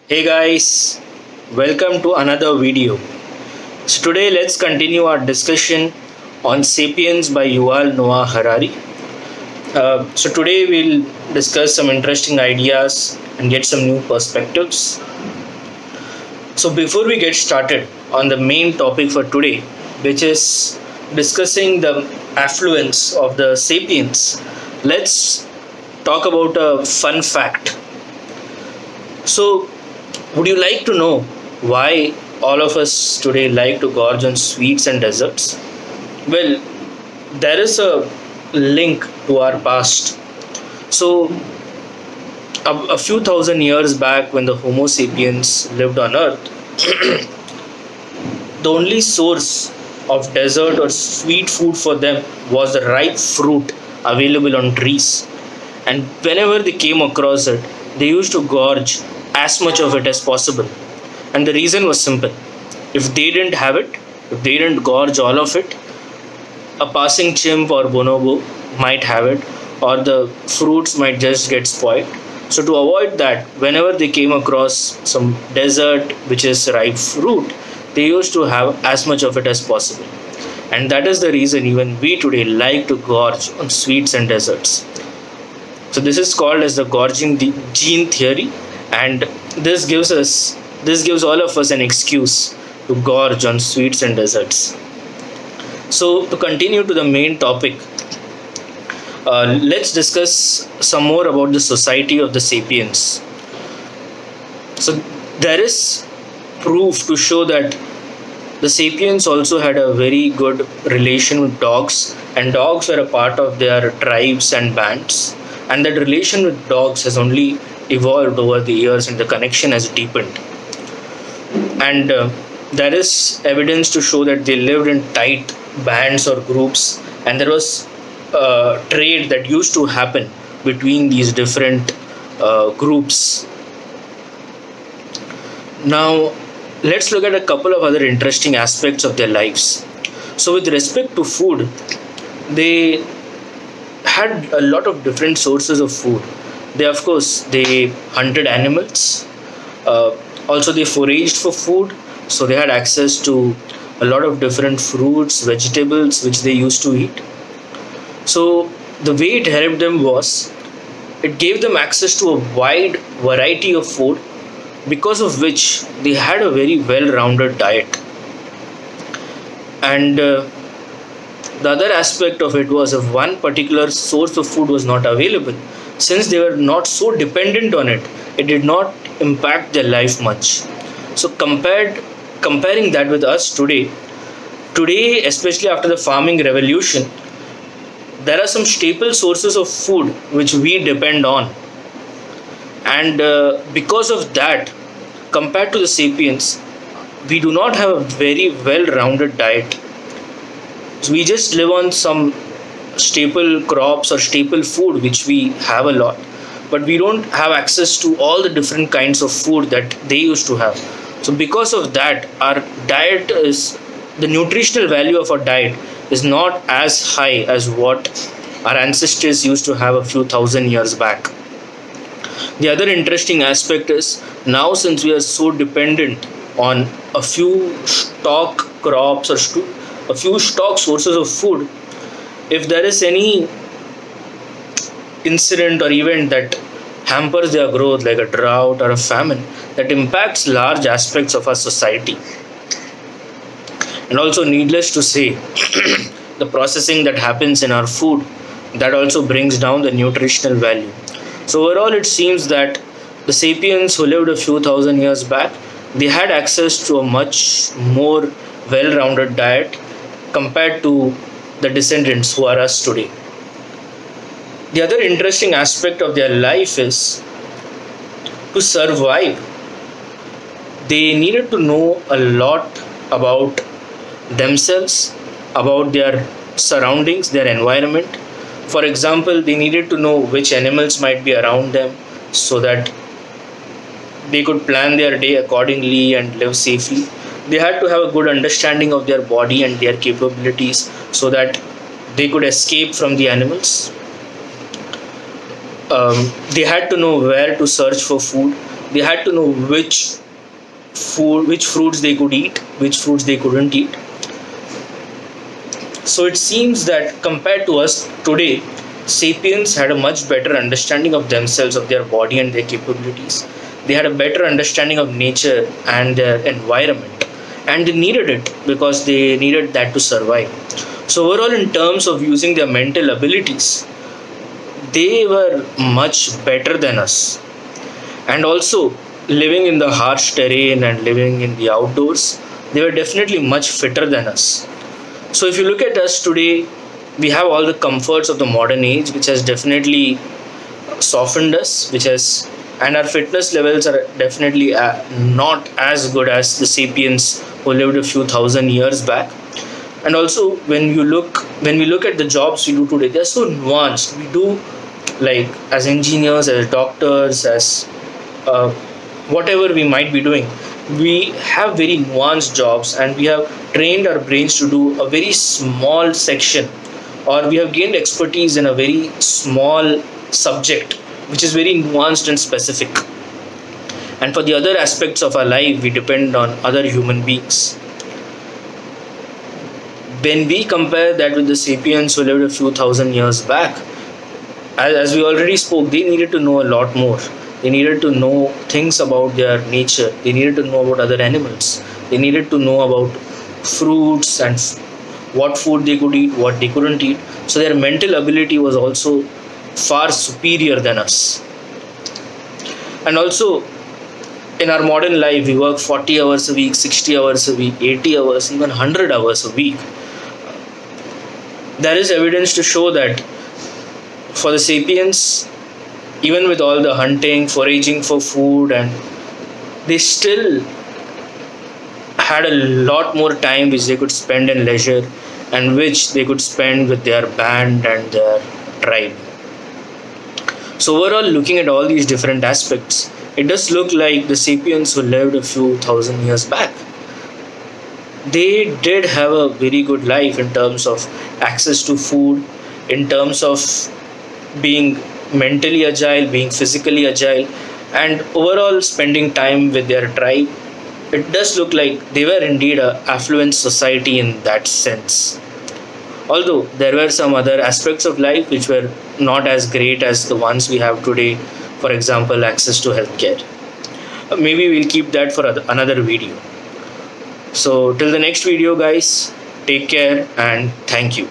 Hey guys, welcome to another video. So today let's continue our discussion on Sapiens by Yuval Noah Harari. So today we'll discuss some interesting ideas and get some new perspectives. So before we get started on the main topic for today, which is discussing the affluence of the Sapiens, let's talk about a fun fact. So would you like to know why all of us today like to gorge on sweets and desserts? Well, there is a link to our past. So, a few thousand years back, when the Homo sapiens lived on Earth, the only source of dessert or sweet food for them was the ripe fruit available on trees. And whenever they came across it, they used to gorge as much of it as possible. And the reason was simple: if they didn't have it, if they didn't gorge all of it, a passing chimp or bonobo might have it, or the fruits might just get spoiled. So, to avoid that, whenever they came across some dessert which is ripe fruit, they used to have as much of it as possible. And that is the reason even we today like to gorge on sweets and desserts. So this is called as the gorging gene theory, and this gives all of us an excuse to gorge on sweets and desserts. So to continue to the main topic, let's discuss some more about the society of the sapiens. So there is proof to show that the sapiens also had a very good relation with dogs, and dogs were a part of their tribes and bands. And that relation with dogs has only evolved over the years, and the connection has deepened. And there is evidence to show that they lived in tight bands or groups, and there was trade that used to happen between these different groups. Now, let's look at a couple of other interesting aspects of their lives. So, with respect to food, they had a lot of different sources of food. They hunted animals. Also, they foraged for food, so they had access to a lot of different fruits, vegetables, which they used to eat. So the way it helped them was it gave them access to a wide variety of food, because of which they had a very well-rounded diet. And the other aspect of it was, if one particular source of food was not available, since they were not so dependent on it, it did not impact their life much. So comparing that with us today, especially after the farming revolution, there are some staple sources of food which we depend on. And because of that, compared to the sapiens, we do not have a very well-rounded diet. So we just live on some staple crops or staple food which we have a lot, but we don't have access to all the different kinds of food that they used to have. So because of that, our diet is the nutritional value of our diet is not as high as what our ancestors used to have a few thousand years back. The other interesting aspect is, now since we are so dependent on a few stock crops or a few stock sources of food, if there is any incident or event that hampers their growth, like a drought or a famine, that impacts large aspects of our society. And also, needless to say, the processing that happens in our food, that also brings down the nutritional value. So overall, it seems that the sapiens who lived a few thousand years back, they had access to a much more well-rounded diet compared to the descendants who are us today. The other interesting aspect of their life is, to survive, they needed to know a lot about themselves, about their surroundings, their environment. For example, they needed to know which animals might be around them, so that they could plan their day accordingly and live safely. They had to have a good understanding of their body and their capabilities, so that they could escape from the animals. They had to know where to search for food. They had to know which fruits they could eat, which fruits they couldn't eat. So it seems that compared to us today, sapiens had a much better understanding of themselves, of their body and their capabilities. They had a better understanding of nature and their environment, and they needed it because they needed that to survive. So overall, in terms of using their mental abilities, they were much better than us. And also, living in the harsh terrain and living in the outdoors, they were definitely much fitter than us. So if you look at us today, we have all the comforts of the modern age, which has definitely softened us, and our fitness levels are definitely not as good as the sapiens who lived a few thousand years back. And also, when we look at the jobs we do today, they're so nuanced. We do, like, as engineers, as doctors, as uh, whatever we might be doing, we have very nuanced jobs, and we have trained our brains to do a very small section, or we have gained expertise in a very small subject which is very nuanced and specific. And for the other aspects of our life, we depend on other human beings. When we compare that with the sapiens who lived a few thousand years back, as we already spoke, they needed to know a lot more. They needed to know things about their nature. They needed to know about other animals. They needed to know about fruits and what food they could eat, what they couldn't eat. So their mental ability was also far superior than us. And also, in our modern life, we work 40 hours a week, 60 hours a week, 80 hours, even 100 hours a week. There is evidence to show that for the sapiens, even with all the hunting, foraging for food, and they still had a lot more time which they could spend in leisure, and which they could spend with their band and their tribe. So overall, looking at all these different aspects, it does look like the sapiens who lived a few thousand years back, they did have a very good life in terms of access to food, in terms of being mentally agile, being physically agile, and overall spending time with their tribe. It does look like they were indeed a affluent society in that sense. Although there were some other aspects of life which were not as great as the ones we have today, for example, access to healthcare. Maybe we'll keep that for another video. So, till the next video, guys, take care and thank you.